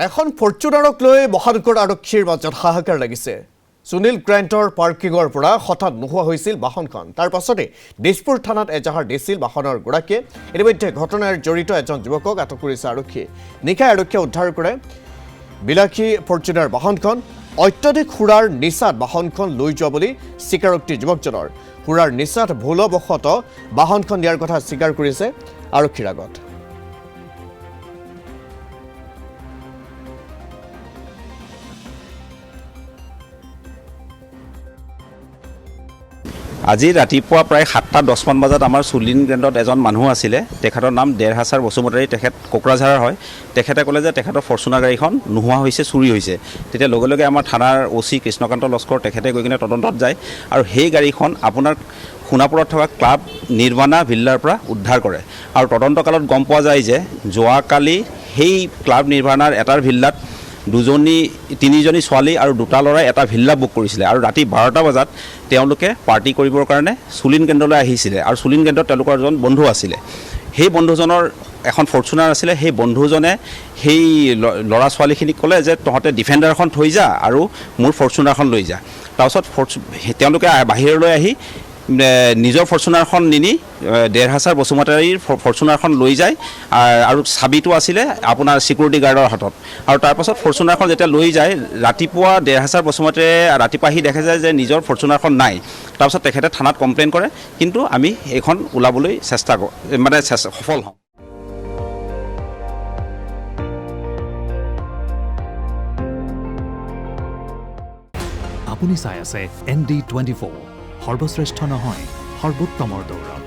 এখন ফৰ্চুনাৰক লৈ মহানগৰ আৰক্ষীৰ মাজত হাহাকাৰ লাগিছে। সুনীল গ্ৰেণ্টৰ পাৰ্কিঙৰ পৰা হঠাৎ নোহোৱা হৈছিল বাহনখন। তাৰ পাছতে দিছপুৰ থানাত এজাহাৰ দিছিল বাহনৰ গৰাকীয়ে। ইতিমধ্যে ঘটনাৰ জড়িত এজন যুৱকক আটক কৰিছে আৰক্ষীয়ে। নিশাই আৰক্ষীয়ে উদ্ধাৰ কৰে বিলাসী ফৰ্চুনাৰ বাহনখন। অত্যাধিক সুৰাৰ নিচাত বাহনখন লৈ যোৱা বুলি স্বীকাৰোক্তি যুৱকজনৰ। সুৰাৰ নিচাত ভুলবশতঃ বাহনখন নিয়াৰ কথা স্বীকাৰ কৰিছে আৰক্ষীৰ আগত। আজি ৰাতিপুৱা প্ৰায় 7:10 বজাত আমাৰ সুনীল গ্ৰেণ্টত এজন মানুহ আছিলে। তেখেতৰ নাম দেৰহাছাৰ বসুমতাৰী, তেখেত কোকৰাঝাৰৰ হয়। তেখেতে ক'লে যে তেখেতৰ ফৰ্চুনাৰ গাড়ীখন নোহোৱা হৈছে, চুৰি হৈছে। তেতিয়া লগে লগে আমাৰ থানাৰ OC কৃষ্ণকান্ত লস্কৰ তেখেতে গৈ কিনে তদন্তত যায় আৰু সেই গাড়ীখন আপোনাৰ সোণাপুৰত থকা ক্লাব নিৰ্বাণা ভিল্লাৰ পৰা উদ্ধাৰ কৰে। আৰু তদন্তকালত গম পোৱা যায় যে যোৱাকালি সেই ক্লাব নিৰ্বাণাৰ এটাৰ ভিল্লাত তিনিজনী ছোৱালী আৰু দুটা ল'ৰাই এটা ভিল্লা বুক কৰিছিলে আৰু ৰাতি 12টা বজাত তেওঁলোকে পাৰ্টি কৰিবৰ কাৰণে সুনীল গ্ৰেণ্টলৈ আহিছিলে আৰু সুনীল গ্ৰেণ্টত তেওঁলোকৰ এজন বন্ধু আছিলে। সেই বন্ধুজনৰ এখন ফৰ্চুনাৰ আছিলে। সেই বন্ধুজনে সেই ল'ৰা ছোৱালীখিনিক ক'লে যে তহঁতে ডিফেণ্ডাৰখন থৈ যা আৰু মোৰ ফৰ্চুনাৰখন লৈ যা। তাৰপিছত তেওঁলোকে বাহিৰলৈ আহি নিজৰ ফৰ্চুনাৰখন নিনি দেৰহাছাৰ বসুমতাৰীৰ ফৰ্চুনাৰখন লৈ যায় আৰু চাবিটো আছিলে আপোনাৰ চিকিউৰিটি গাৰ্ডৰ হাতত। আৰু তাৰপাছত ফৰ্চুনাৰখন যেতিয়া লৈ যায়, ৰাতিপুৱা দেৰহাছাৰ বসুমতাৰীয়ে ৰাতিপুৱা আহি দেখে যায় যে নিজৰ ফৰ্চুনাৰখন নাই। তাৰপাছত তেখেতে থানাত কমপ্লেইন কৰে, কিন্তু আমি এইখন ওলাবলৈ সফল হওঁ। আপুনি চাই আছে ND24, সৰ্বশ্ৰেষ্ঠ নহয়, সৰ্বোত্তমৰ দৌৰত।